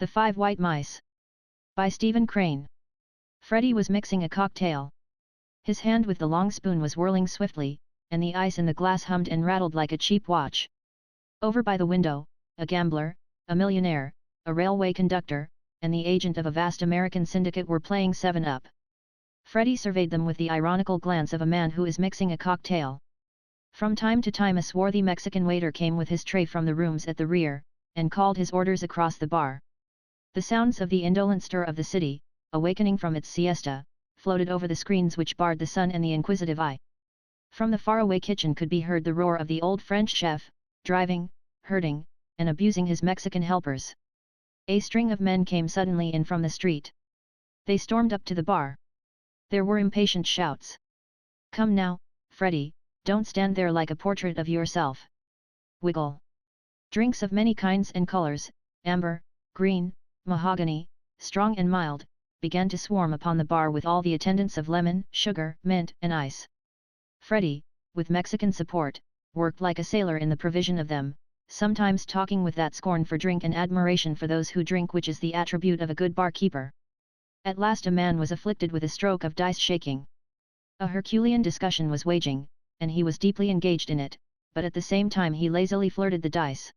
The Five White Mice. By Stephen Crane. Freddy was mixing a cocktail. His hand with the long spoon was whirling swiftly, and the ice in the glass hummed and rattled like a cheap watch. Over by the window, a gambler, a millionaire, a railway conductor, and the agent of a vast American syndicate were playing 7-up. Freddy surveyed them with the ironical glance of a man who is mixing a cocktail. From time to time a swarthy Mexican waiter came with his tray from the rooms at the rear, and called his orders across the bar. The sounds of the indolent stir of the city, awakening from its siesta, floated over the screens which barred the sun and the inquisitive eye. From the faraway kitchen could be heard the roar of the old French chef, driving, herding, and abusing his Mexican helpers. A string of men came suddenly in from the street. They stormed up to the bar. There were impatient shouts. "Come now, Freddy, don't stand there like a portrait of yourself. Wiggle." Drinks of many kinds and colors, amber, green, mahogany, strong and mild, began to swarm upon the bar with all the attendants of lemon, sugar, mint, and ice. Freddy, with Mexican support, worked like a sailor in the provision of them, sometimes talking with that scorn for drink and admiration for those who drink which is the attribute of a good barkeeper. At last a man was afflicted with a stroke of dice shaking. A Herculean discussion was waging, and he was deeply engaged in it, but at the same time he lazily flirted the dice.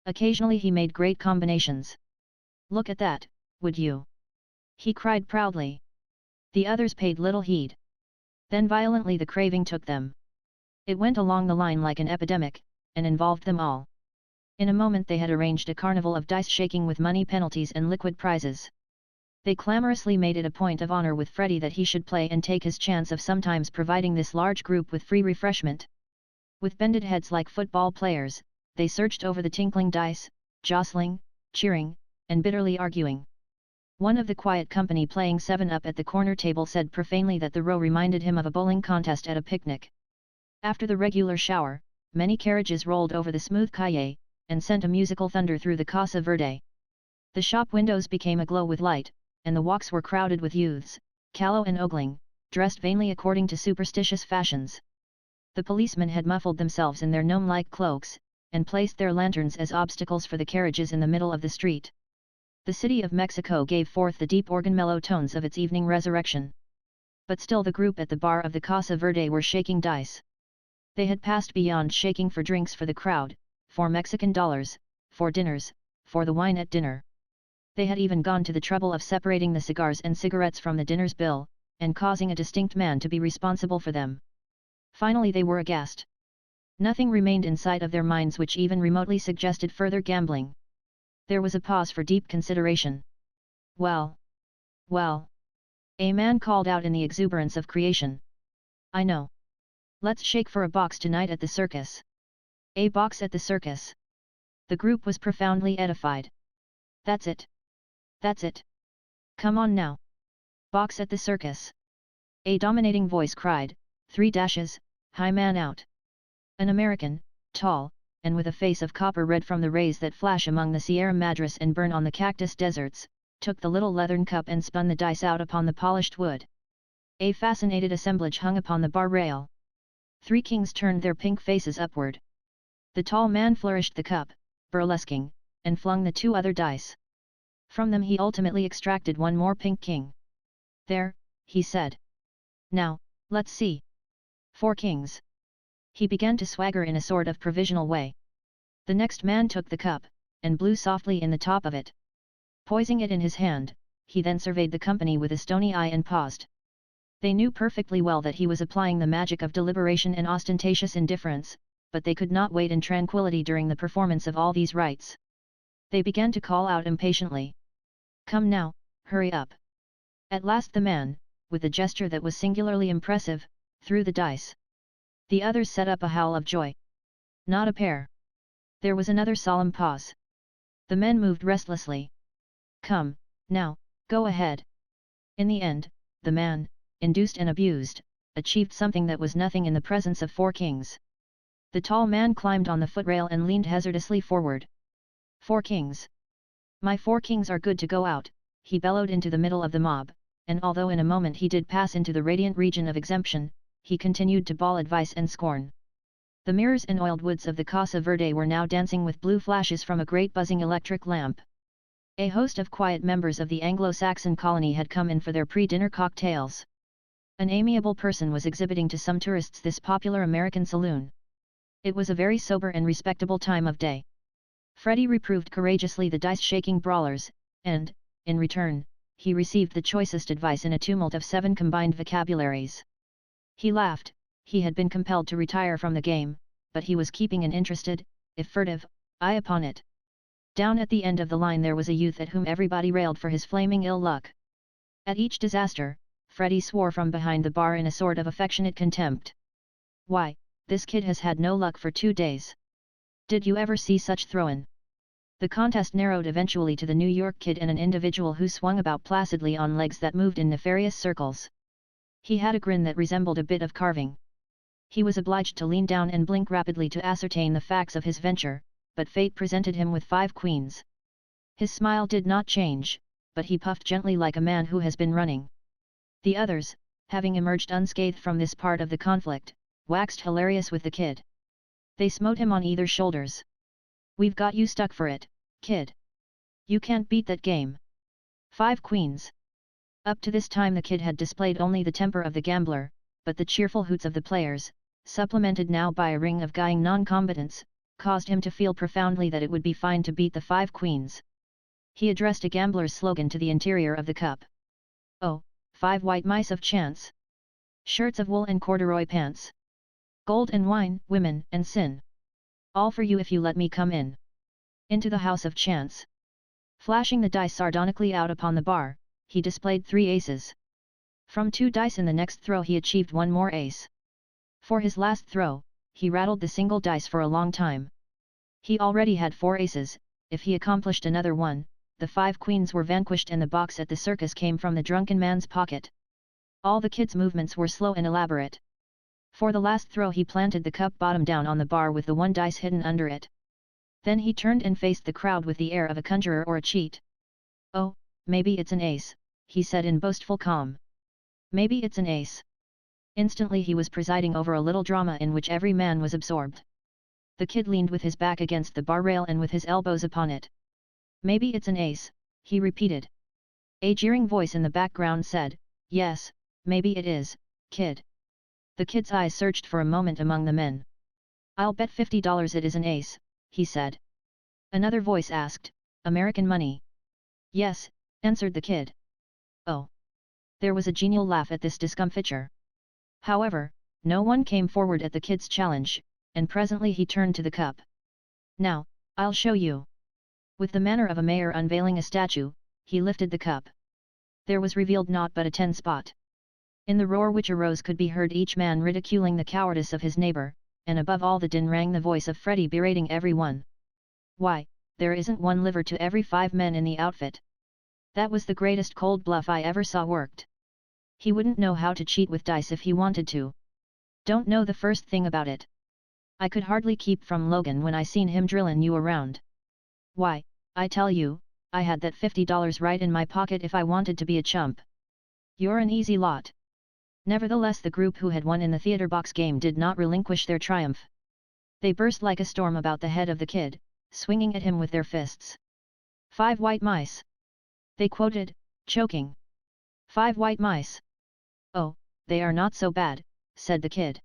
Occasionally he made great combinations. "Look at that, would you?" he cried proudly. The others paid little heed. Then violently the craving took them. It went along the line like an epidemic, and involved them all. In a moment they had arranged a carnival of dice shaking with money penalties and liquid prizes. They clamorously made it a point of honor with Freddy that he should play and take his chance of sometimes providing this large group with free refreshment. With bended heads like football players, they searched over the tinkling dice, jostling, cheering, and bitterly arguing. One of the quiet company playing 7-up at the corner table said profanely that the row reminded him of a bowling contest at a picnic. After the regular shower, many carriages rolled over the smooth calle, and sent a musical thunder through the Casa Verde. The shop windows became aglow with light, and the walks were crowded with youths, callow and ogling, dressed vainly according to superstitious fashions. The policemen had muffled themselves in their gnome-like cloaks, and placed their lanterns as obstacles for the carriages in the middle of the street. The city of Mexico gave forth the deep organ mellow tones of its evening resurrection. But still the group at the bar of the Casa Verde were shaking dice. They had passed beyond shaking for drinks for the crowd, for Mexican dollars, for dinners, for the wine at dinner. They had even gone to the trouble of separating the cigars and cigarettes from the dinner's bill, and causing a distinct man to be responsible for them. Finally they were aghast. Nothing remained in sight of their minds which even remotely suggested further gambling. There was a pause for deep consideration. "Well, well," a man called out in the exuberance of creation. "I know. Let's shake for a box tonight at the circus." "A box at the circus?" The group was profoundly edified. "That's it. That's it. Come on now. Box at the circus." A dominating voice cried, "High man out." An American, tall, and with a face of copper red from the rays that flash among the Sierra Madres and burn on the cactus deserts, took the little leathern cup and spun the dice out upon the polished wood. A fascinated assemblage hung upon the bar rail. 3 kings turned their pink faces upward. The tall man flourished the cup, burlesquing, and flung the 2 other dice. From them he ultimately extracted 1 more pink king. "There," he said. "Now, let's see. 4 kings." He began to swagger in a sort of provisional way. The next man took the cup, and blew softly in the top of it. Poising it in his hand, he then surveyed the company with a stony eye and paused. They knew perfectly well that he was applying the magic of deliberation and ostentatious indifference, but they could not wait in tranquillity during the performance of all these rites. They began to call out impatiently. "Come now, hurry up." At last the man, with a gesture that was singularly impressive, threw the dice. The others set up a howl of joy. Not a pair. There was another solemn pause. The men moved restlessly. "Come, now, go ahead." In the end, the man, induced and abused, achieved something that was nothing in the presence of 4 kings. The tall man climbed on the footrail and leaned hazardously forward. 4 kings. "My 4 kings are good to go out," he bellowed into the middle of the mob, and although in a moment he did pass into the radiant region of exemption, he continued to bawl advice and scorn. The mirrors and oiled woods of the Casa Verde were now dancing with blue flashes from a great buzzing electric lamp. A host of quiet members of the Anglo-Saxon colony had come in for their pre-dinner cocktails. An amiable person was exhibiting to some tourists this popular American saloon. It was a very sober and respectable time of day. Freddie reproved courageously the dice-shaking brawlers, and, in return, he received the choicest advice in a tumult of 7 combined vocabularies. He laughed. He had been compelled to retire from the game, but he was keeping an interested, if furtive, eye upon it. Down at the end of the line there was a youth at whom everybody railed for his flaming ill luck. At each disaster, Freddie swore from behind the bar in a sort of affectionate contempt. "Why, this kid has had no luck for 2 days. Did you ever see such throwin'?" The contest narrowed eventually to the New York kid and an individual who swung about placidly on legs that moved in nefarious circles. He had a grin that resembled a bit of carving. He was obliged to lean down and blink rapidly to ascertain the facts of his venture, but fate presented him with 5 queens. His smile did not change, but he puffed gently like a man who has been running. The others, having emerged unscathed from this part of the conflict, waxed hilarious with the kid. They smote him on either shoulders. "We've got you stuck for it, kid. You can't beat that game. 5 queens." Up to this time the kid had displayed only the temper of the gambler, but the cheerful hoots of the players, supplemented now by a ring of guying non-combatants, caused him to feel profoundly that it would be fine to beat the 5 queens. He addressed a gambler's slogan to the interior of the cup. "Oh, 5 white mice of chance. Shirts of wool and corduroy pants. Gold and wine, women and sin. All for you if you let me come in. Into the house of chance." Flashing the dice sardonically out upon the bar, he displayed 3 aces. From 2 dice in the next throw he achieved 1 more ace. For his last throw, he rattled the single dice for a long time. He already had 4 aces. If he accomplished another one, the 5 queens were vanquished and the box at the circus came from the drunken man's pocket. All the kid's movements were slow and elaborate. For the last throw he planted the cup bottom down on the bar with the 1 dice hidden under it. Then he turned and faced the crowd with the air of a conjurer or a cheat. "Oh, maybe it's an ace," he said in boastful calm. "Maybe it's an ace." Instantly he was presiding over a little drama in which every man was absorbed. The kid leaned with his back against the bar rail and with his elbows upon it. "Maybe it's an ace," he repeated. A jeering voice in the background said, "Yes, maybe it is, kid." The kid's eyes searched for a moment among the men. "I'll bet $50 it is an ace," he said. Another voice asked, "American money?" "Yes," answered the kid. "Oh." There was a genial laugh at this discomfiture. However, no one came forward at the kid's challenge, and presently he turned to the cup. "Now, I'll show you." With the manner of a mayor unveiling a statue, he lifted the cup. There was revealed naught but a 10 spot. In the roar which arose could be heard each man ridiculing the cowardice of his neighbor, and above all the din rang the voice of Freddie berating everyone. "Why, there isn't 1 liver to every 5 men in the outfit. That was the greatest cold bluff I ever saw worked. He wouldn't know how to cheat with dice if he wanted to. Don't know the first thing about it. I could hardly keep from Logan when I seen him drillin' you around. Why, I tell you, I had that $50 right in my pocket if I wanted to be a chump. You're an easy lot." Nevertheless the group who had won in the theater box game did not relinquish their triumph. They burst like a storm about the head of the kid, swinging at him with their fists. "5 white mice!" they quoted, choking. "5 white mice! Oh, they are not so bad," said the kid.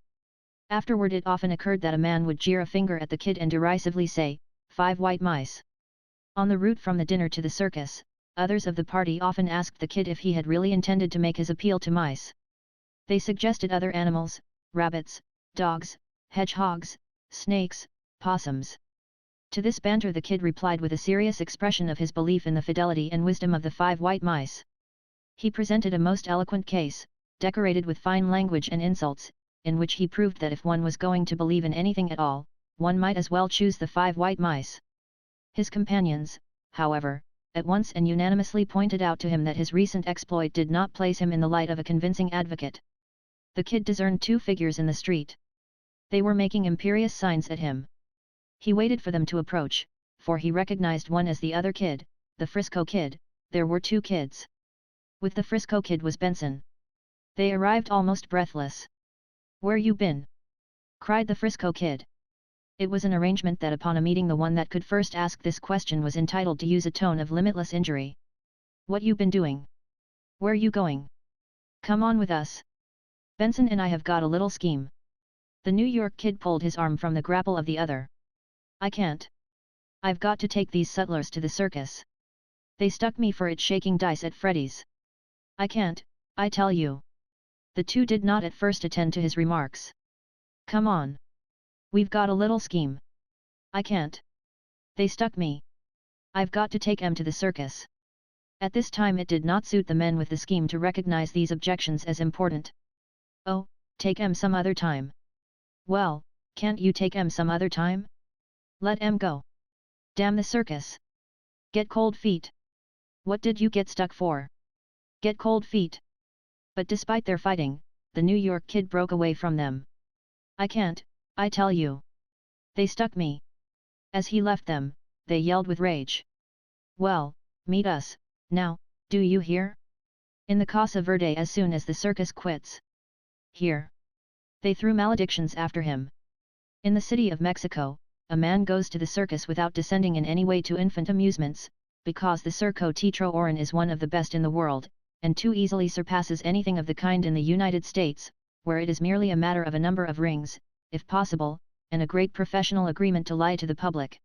Afterward it often occurred that a man would jeer a finger at the kid and derisively say, "5 white mice." On the route from the dinner to the circus, others of the party often asked the kid if he had really intended to make his appeal to mice. They suggested other animals, rabbits, dogs, hedgehogs, snakes, possums. To this banter the kid replied with a serious expression of his belief in the fidelity and wisdom of the 5 white mice. He presented a most eloquent case, decorated with fine language and insults, in which he proved that if one was going to believe in anything at all, one might as well choose the 5 white mice. His companions, however, at once and unanimously pointed out to him that his recent exploit did not place him in the light of a convincing advocate. The kid discerned 2 figures in the street. They were making imperious signs at him. He waited for them to approach, for he recognized one as the other kid, the Frisco Kid. There were 2 kids. With the Frisco Kid was Benson. They arrived almost breathless. "Where you been?" cried the Frisco Kid. It was an arrangement that upon a meeting the one that could first ask this question was entitled to use a tone of limitless injury. What you been doing? Where you going? Come on with us. Benson and I have got a little scheme. The New York kid pulled his arm from the grapple of the other. I can't. I've got to take these sutlers to the circus. They stuck me for it shaking dice at Freddy's. I can't, I tell you. The two did not at first attend to his remarks. Come on. We've got a little scheme. I can't. They stuck me. I've got to take 'em to the circus. At this time it did not suit the men with the scheme to recognize these objections as important. Oh, take 'em some other time. Well, can't you take 'em some other time? Let 'em go. Damn the circus. Get cold feet. What did you get stuck for? Get cold feet. But despite their fighting, the New York kid broke away from them. I can't, I tell you. They stuck me. As he left them, they yelled with rage. Well, meet us, now, do you hear? In the Casa Verde as soon as the circus quits. Here. They threw maledictions after him. In the city of Mexico, a man goes to the circus without descending in any way to infant amusements, because the Circo Teatro Oran is one of the best in the world, and too easily surpasses anything of the kind in the United States, where it is merely a matter of a number of rings, if possible, and a great professional agreement to lie to the public.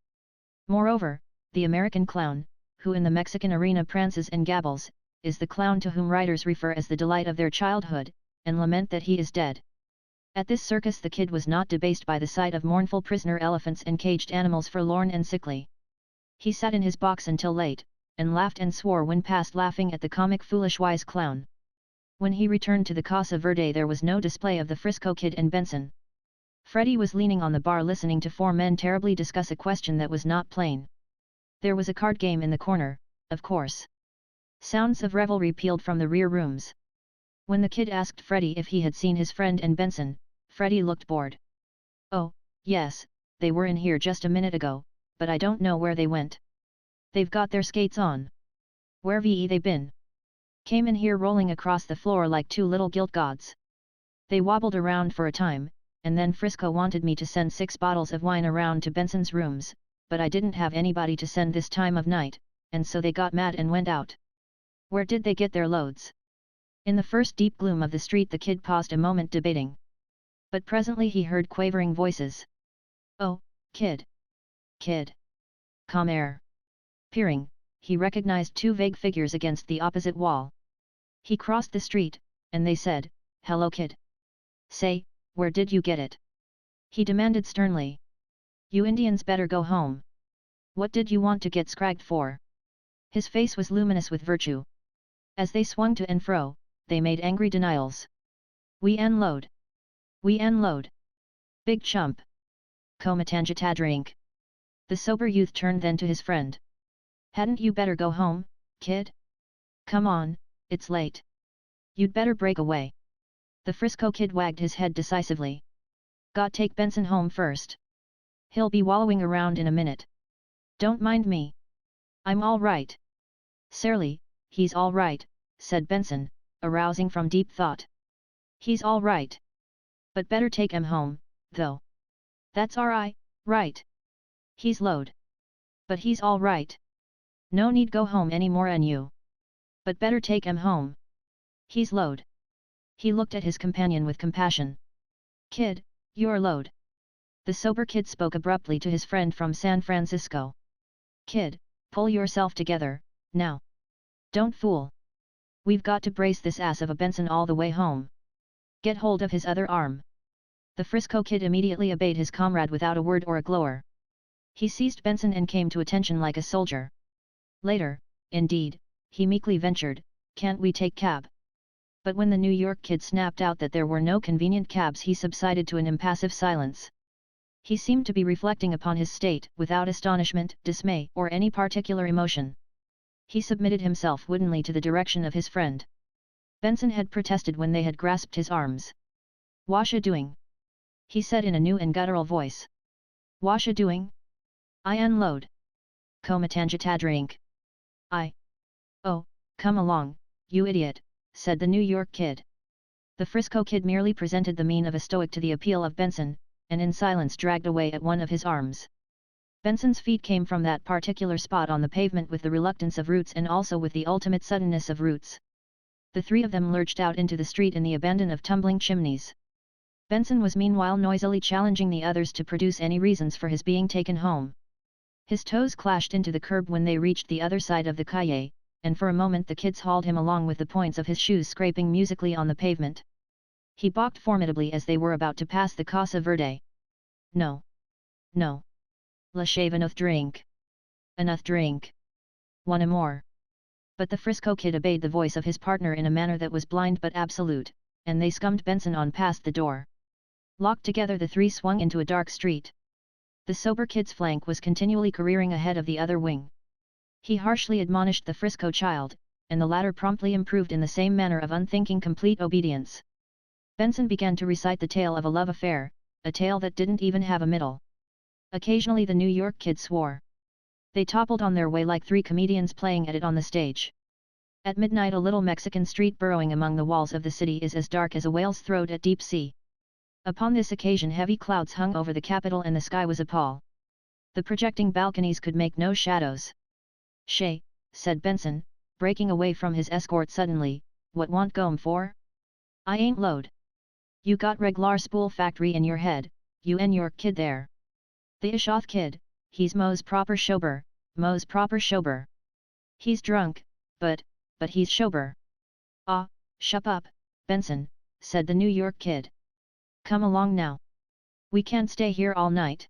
Moreover, the American clown, who in the Mexican arena prances and gabbles, is the clown to whom writers refer as the delight of their childhood, and lament that he is dead. At this circus the kid was not debased by the sight of mournful prisoner elephants and caged animals forlorn and sickly. He sat in his box until late, and laughed and swore when past laughing at the comic foolish wise clown. When he returned to the Casa Verde there was no display of the Frisco Kid and Benson. Freddy was leaning on the bar listening to four men terribly discuss a question that was not plain. There was a card game in the corner, of course. Sounds of revelry pealed from the rear rooms. When the kid asked Freddy if he had seen his friend and Benson, Freddy looked bored. Oh, yes, they were in here just a minute ago, but I don't know where they went. They've got their skates on. Where they been? Came in here rolling across the floor like two little guilt gods. They wobbled around for a time, and then Frisco wanted me to send 6 bottles of wine around to Benson's rooms, but I didn't have anybody to send this time of night, and so they got mad and went out. Where did they get their loads? In the first deep gloom of the street the kid paused a moment debating. But presently he heard quavering voices. Oh, kid! Kid! Come here! Peering, he recognized 2 vague figures against the opposite wall. He crossed the street, and they said, Hello kid! Say, where did you get it? He demanded sternly. You Indians better go home. What did you want to get scragged for? His face was luminous with virtue. As they swung to and fro, they made angry denials. We unload. We unload. Big chump. Komatanja drink. The sober youth turned then to his friend. Hadn't you better go home, kid? Come on, it's late. You'd better break away. The Frisco Kid wagged his head decisively. Got take Benson home first. He'll be wallowing around in a minute. Don't mind me. I'm all right. Sarely, he's all right, said Benson, arousing from deep thought. He's all right. But better take him home, though. That's right. He's load. But he's all right. No need go home any more and you. But better take him home. He's load. He looked at his companion with compassion. Kid, you're load. The sober kid spoke abruptly to his friend from San Francisco. Kid, pull yourself together, now. Don't fool. We've got to brace this ass of a Benson all the way home. Get hold of his other arm. The Frisco Kid immediately obeyed his comrade without a word or a glower. He seized Benson and came to attention like a soldier. Later, indeed, he meekly ventured, can't we take cab? But when the New York kid snapped out that there were no convenient cabs he subsided to an impassive silence. He seemed to be reflecting upon his state without astonishment, dismay, or any particular emotion. He submitted himself woodenly to the direction of his friend. Benson had protested when they had grasped his arms. Washa doing? He said in a new and guttural voice. Washa doing? I unload. Komatanja drink. Oh, come along, you idiot, said the New York kid. The Frisco Kid merely presented the mien of a stoic to the appeal of Benson, and in silence dragged away at one of his arms. Benson's feet came from that particular spot on the pavement with the reluctance of roots and also with the ultimate suddenness of roots. The three of them lurched out into the street in the abandon of tumbling chimneys. Benson was meanwhile noisily challenging the others to produce any reasons for his being taken home. His toes clashed into the curb when they reached the other side of the calle, and for a moment the kids hauled him along with the points of his shoes scraping musically on the pavement. He balked formidably as they were about to pass the Casa Verde. No. No. La shave enough drink. Enough drink. One more. But the Frisco kid obeyed the voice of his partner in a manner that was blind but absolute, and they scummed Benson on past the door. Locked together the three swung into a dark street. The sober kid's flank was continually careering ahead of the other wing. He harshly admonished the Frisco child, and the latter promptly improved in the same manner of unthinking complete obedience. Benson began to recite the tale of a love affair, a tale that didn't even have a middle. Occasionally the New York kid swore. They toppled on their way like three comedians playing at it on the stage. At midnight a little Mexican street burrowing among the walls of the city is as dark as a whale's throat at deep sea. Upon this occasion heavy clouds hung over the capital and the sky was a pall. The projecting balconies could make no shadows. "Shay," said Benson, breaking away from his escort suddenly, "what want gome for? I ain't load. You got reglar spool factory in your head, you and your kid there. The Ishoth kid, he's Mo's proper sober, Mo's proper sober. He's drunk, but he's sober." "Ah, shup up, Benson," said the New York kid. "Come along now. We can't stay here all night."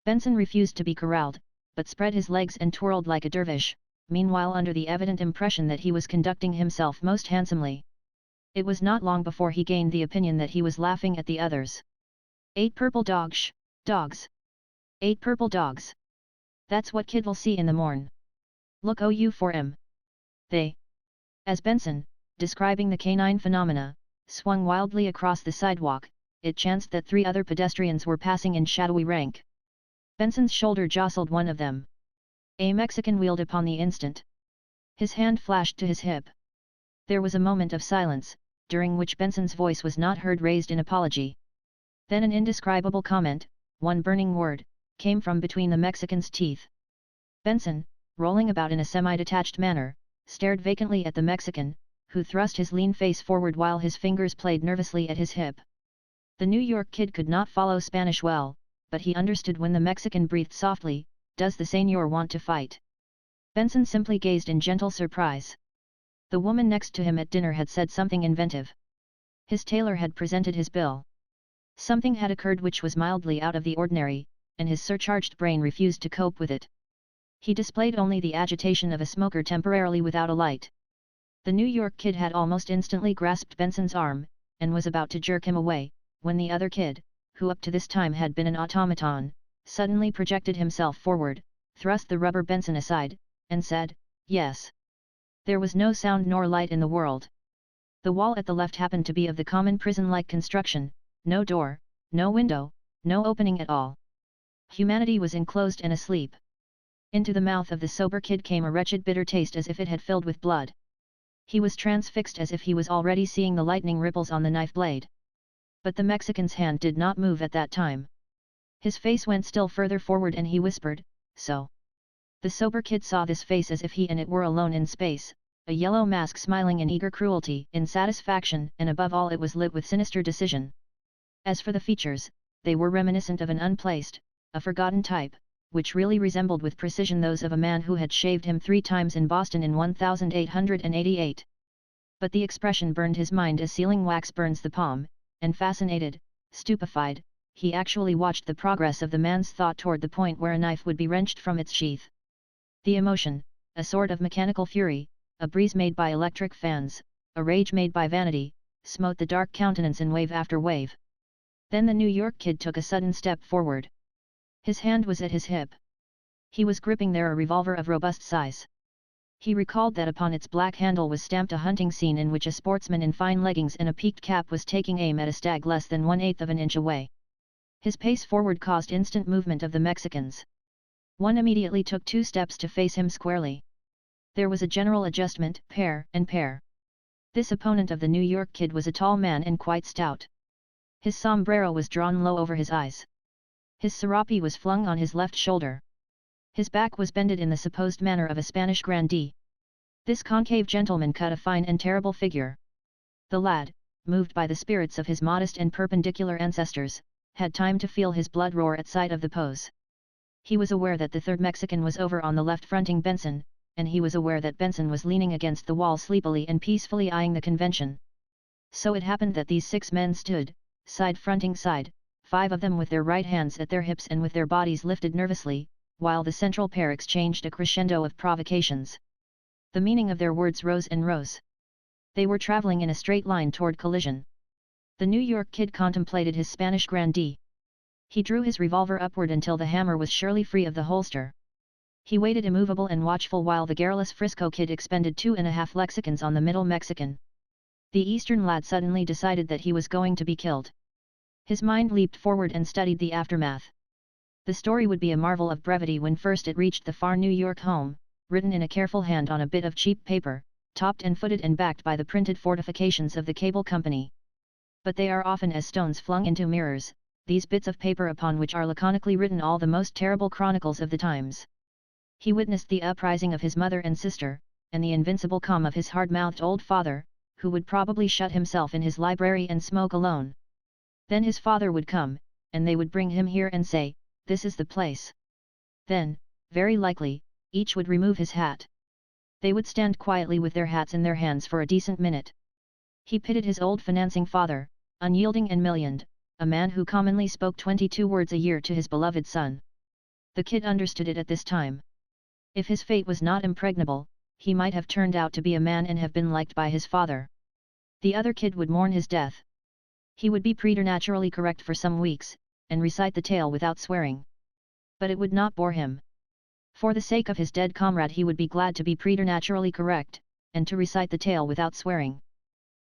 Benson refused to be corralled, but spread his legs and twirled like a dervish, meanwhile under the evident impression that he was conducting himself most handsomely. It was not long before he gained the opinion that he was laughing at the others. "8 purple dogs, dogs. 8 purple dogs. That's what kid'll see in the morn. Look oh you for 'em. They." As Benson, describing the canine phenomena, swung wildly across the sidewalk, it chanced that 3 other pedestrians were passing in shadowy rank. Benson's shoulder jostled one of them. A Mexican wheeled upon the instant. His hand flashed to his hip. There was a moment of silence, during which Benson's voice was not heard raised in apology. Then an indescribable comment, one burning word, came from between the Mexican's teeth. Benson, rolling about in a semi-detached manner, stared vacantly at the Mexican, who thrust his lean face forward while his fingers played nervously at his hip. The New York kid could not follow Spanish well, but he understood when the Mexican breathed softly, "Does the señor want to fight?" Benson simply gazed in gentle surprise. The woman next to him at dinner had said something inventive. His tailor had presented his bill. Something had occurred which was mildly out of the ordinary, and his surcharged brain refused to cope with it. He displayed only the agitation of a smoker temporarily without a light. The New York kid had almost instantly grasped Benson's arm, and was about to jerk him away, when the other kid, who up to this time had been an automaton, suddenly projected himself forward, thrust the rubber Benson aside, and said, "Yes." There was no sound nor light in the world. The wall at the left happened to be of the common prison-like construction, no door, no window, no opening at all. Humanity was enclosed and asleep. Into the mouth of the sober kid came a wretched bitter taste as if it had filled with blood. He was transfixed as if he was already seeing the lightning ripples on the knife blade. But the Mexican's hand did not move at that time. His face went still further forward and he whispered, "So." The sober kid saw this face as if he and it were alone in space, a yellow mask smiling in eager cruelty, in satisfaction, and above all it was lit with sinister decision. As for the features, they were reminiscent of an unplaced, a forgotten type, which really resembled with precision those of a man who had shaved him 3 times in Boston in 1888. But the expression burned his mind as sealing wax burns the palm, and fascinated, stupefied, he actually watched the progress of the man's thought toward the point where a knife would be wrenched from its sheath. The emotion, a sort of mechanical fury, a breeze made by electric fans, a rage made by vanity, smote the dark countenance in wave after wave. Then the New York kid took a sudden step forward. His hand was at his hip. He was gripping there a revolver of robust size. He recalled that upon its black handle was stamped a hunting scene in which a sportsman in fine leggings and a peaked cap was taking aim at a stag less than 1/8 of an inch away. His pace forward caused instant movement of the Mexicans. One immediately took 2 steps to face him squarely. There was a general adjustment, pair and pair. This opponent of the New York kid was a tall man and quite stout. His sombrero was drawn low over his eyes. His serape was flung on his left shoulder. His back was bended in the supposed manner of a Spanish grandee. This concave gentleman cut a fine and terrible figure. The lad, moved by the spirits of his modest and perpendicular ancestors, had time to feel his blood roar at sight of the pose. He was aware that the third Mexican was over on the left fronting Benson, and he was aware that Benson was leaning against the wall sleepily and peacefully eyeing the convention. So it happened that these 6 men stood, side fronting side, 5 of them with their right hands at their hips and with their bodies lifted nervously, while the central pair exchanged a crescendo of provocations. The meaning of their words rose and rose. They were traveling in a straight line toward collision. The New York Kid contemplated his Spanish grandee. He drew his revolver upward until the hammer was surely free of the holster. He waited immovable and watchful while the garrulous Frisco Kid expended 2.5 lexicons on the middle Mexican. The Eastern lad suddenly decided that he was going to be killed. His mind leaped forward and studied the aftermath. The story would be a marvel of brevity when first it reached the far New York home, written in a careful hand on a bit of cheap paper, topped and footed and backed by the printed fortifications of the cable company. But they are often as stones flung into mirrors, these bits of paper upon which are laconically written all the most terrible chronicles of the times. He witnessed the uprising of his mother and sister, and the invincible calm of his hard-mouthed old father, who would probably shut himself in his library and smoke alone. Then his father would come, and they would bring him here and say, "This is the place." Then, very likely, each would remove his hat. They would stand quietly with their hats in their hands for a decent minute. He pitied his old financing father, unyielding and millioned, a man who commonly spoke 22 words a year to his beloved son. The kid understood it at this time. If his fate was not impregnable, he might have turned out to be a man and have been liked by his father. The other kid would mourn his death. He would be preternaturally correct for some weeks, and recite the tale without swearing. But it would not bore him. For the sake of his dead comrade he would be glad to be preternaturally correct, and to recite the tale without swearing.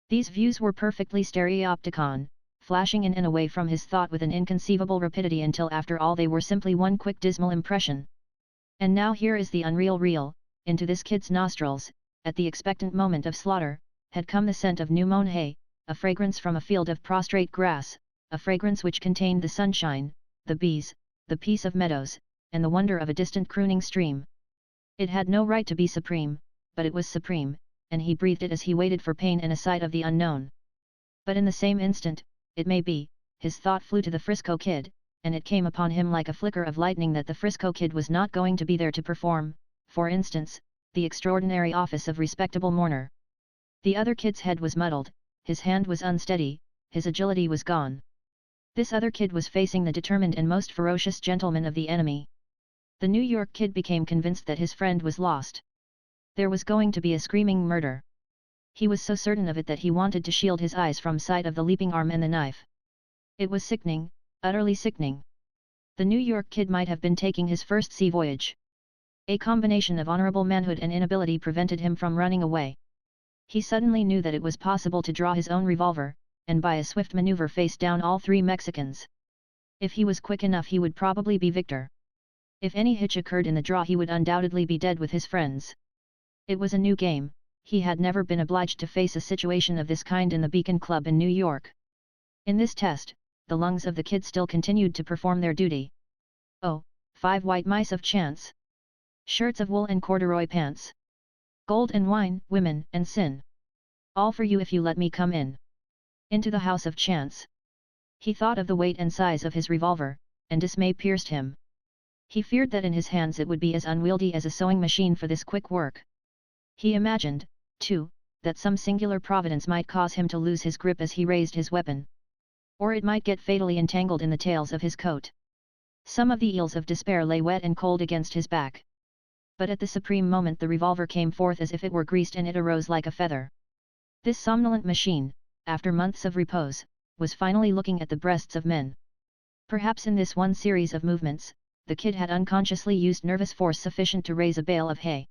These views were perfectly stereopticon, flashing in and away from his thought with an inconceivable rapidity until after all they were simply one quick dismal impression. And now here is the unreal real, into this kid's nostrils, at the expectant moment of slaughter, had come the scent of new mown hay, a fragrance from a field of prostrate grass, a fragrance which contained the sunshine, the bees, the peace of meadows, and the wonder of a distant crooning stream. It had no right to be supreme, but it was supreme, and he breathed it as he waited for pain and a sight of the unknown. But in the same instant, it may be, his thought flew to the Frisco Kid, and it came upon him like a flicker of lightning that the Frisco Kid was not going to be there to perform, for instance, the extraordinary office of respectable mourner. The other kid's head was muddled, his hand was unsteady, his agility was gone. This other kid was facing the determined and most ferocious gentleman of the enemy. The New York Kid became convinced that his friend was lost. There was going to be a screaming murder. He was so certain of it that he wanted to shield his eyes from sight of the leaping arm and the knife. It was sickening, utterly sickening. The New York Kid might have been taking his first sea voyage. A combination of honorable manhood and inability prevented him from running away. He suddenly knew that it was possible to draw his own revolver, and by a swift maneuver face down all 3 Mexicans. If he was quick enough he would probably be victor. If any hitch occurred in the draw he would undoubtedly be dead with his friends. It was a new game, he had never been obliged to face a situation of this kind in the Beacon Club in New York. In this test, the lungs of the kid still continued to perform their duty. Oh, 5 white mice of chance. Shirts of wool and corduroy pants. Gold and wine, women and sin. All for you if you let me come in. Into the house of chance. He thought of the weight and size of his revolver, and dismay pierced him. He feared that in his hands it would be as unwieldy as a sewing machine for this quick work. He imagined, too, that some singular providence might cause him to lose his grip as he raised his weapon. Or it might get fatally entangled in the tails of his coat. Some of the eels of despair lay wet and cold against his back. But at the supreme moment the revolver came forth as if it were greased and it arose like a feather. This somnolent machine, after months of repose, was finally looking at the breasts of men. Perhaps in this one series of movements, the kid had unconsciously used nervous force sufficient to raise a bale of hay.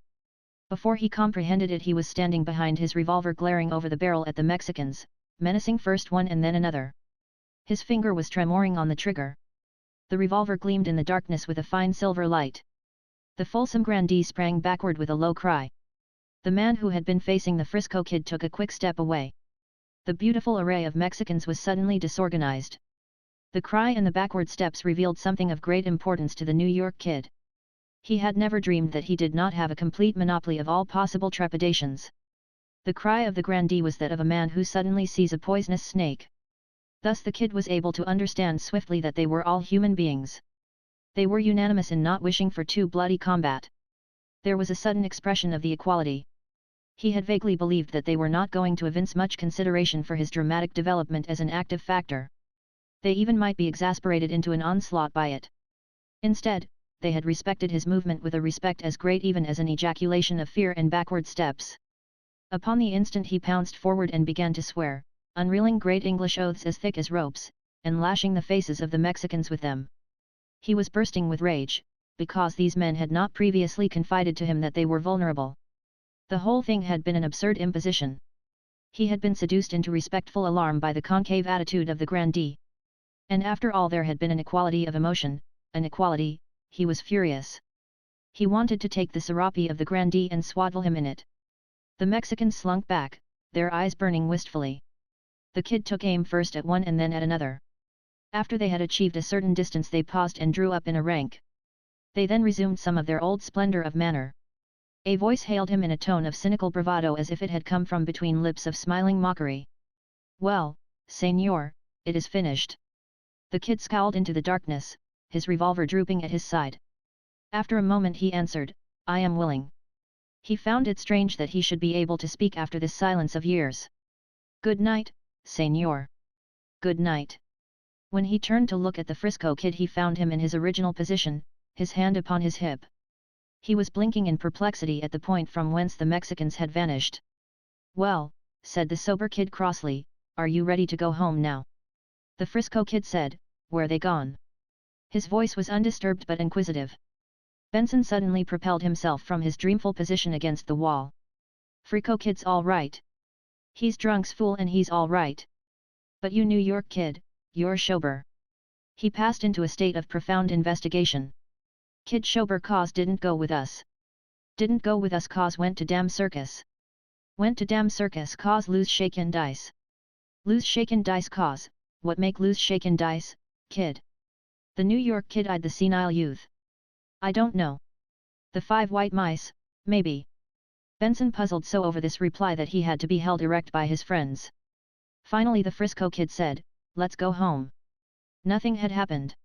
Before he comprehended it he was standing behind his revolver glaring over the barrel at the Mexicans, menacing first one and then another. His finger was tremoring on the trigger. The revolver gleamed in the darkness with a fine silver light. The fulsome grandee sprang backward with a low cry. The man who had been facing the Frisco Kid took a quick step away. The beautiful array of Mexicans was suddenly disorganized. The cry and the backward steps revealed something of great importance to the New York kid. He had never dreamed that he did not have a complete monopoly of all possible trepidations. The cry of the grandee was that of a man who suddenly sees a poisonous snake. Thus the kid was able to understand swiftly that they were all human beings. They were unanimous in not wishing for too bloody combat. There was a sudden expression of the equality. He had vaguely believed that they were not going to evince much consideration for his dramatic development as an active factor. They even might be exasperated into an onslaught by it. Instead, they had respected his movement with a respect as great even as an ejaculation of fear and backward steps. Upon the instant he pounced forward and began to swear, unreeling great English oaths as thick as ropes, and lashing the faces of the Mexicans with them. He was bursting with rage, because these men had not previously confided to him that they were vulnerable. The whole thing had been an absurd imposition. He had been seduced into respectful alarm by the concave attitude of the grandee. And after all there had been an equality of emotion, an equality, he was furious. He wanted to take the serape of the grandee and swaddle him in it. The Mexicans slunk back, their eyes burning wistfully. The kid took aim first at one and then at another. After they had achieved a certain distance they paused and drew up in a rank. They then resumed some of their old splendor of manner. A voice hailed him in a tone of cynical bravado as if it had come from between lips of smiling mockery. "Well, Señor, it is finished." The kid scowled into the darkness, his revolver drooping at his side. After a moment he answered, "I am willing." He found it strange that he should be able to speak after this silence of years. "Good night, Señor." "Good night." When he turned to look at the Frisco kid he found him in his original position, his hand upon his hip. He was blinking in perplexity at the point from whence the Mexicans had vanished. "Well," said the sober kid crossly, "are you ready to go home now?" The Frisco kid said, "Where they gone?" His voice was undisturbed but inquisitive. Benson suddenly propelled himself from his dreamful position against the wall. "Frisco kid's all right. He's drunk's fool and he's all right. But you New York kid, you're sober." He passed into a state of profound investigation. "Kid sober cause didn't go with us. Didn't go with us cause went to damn circus. Went to damn circus cause lose shaken dice. Lose shaken dice cause, what make lose shaken dice, kid?" The New York kid eyed the senile youth. "I don't know. The 5 white mice, maybe." Benson puzzled so over this reply that he had to be held erect by his friends. Finally the Frisco kid said, "Let's go home." Nothing had happened.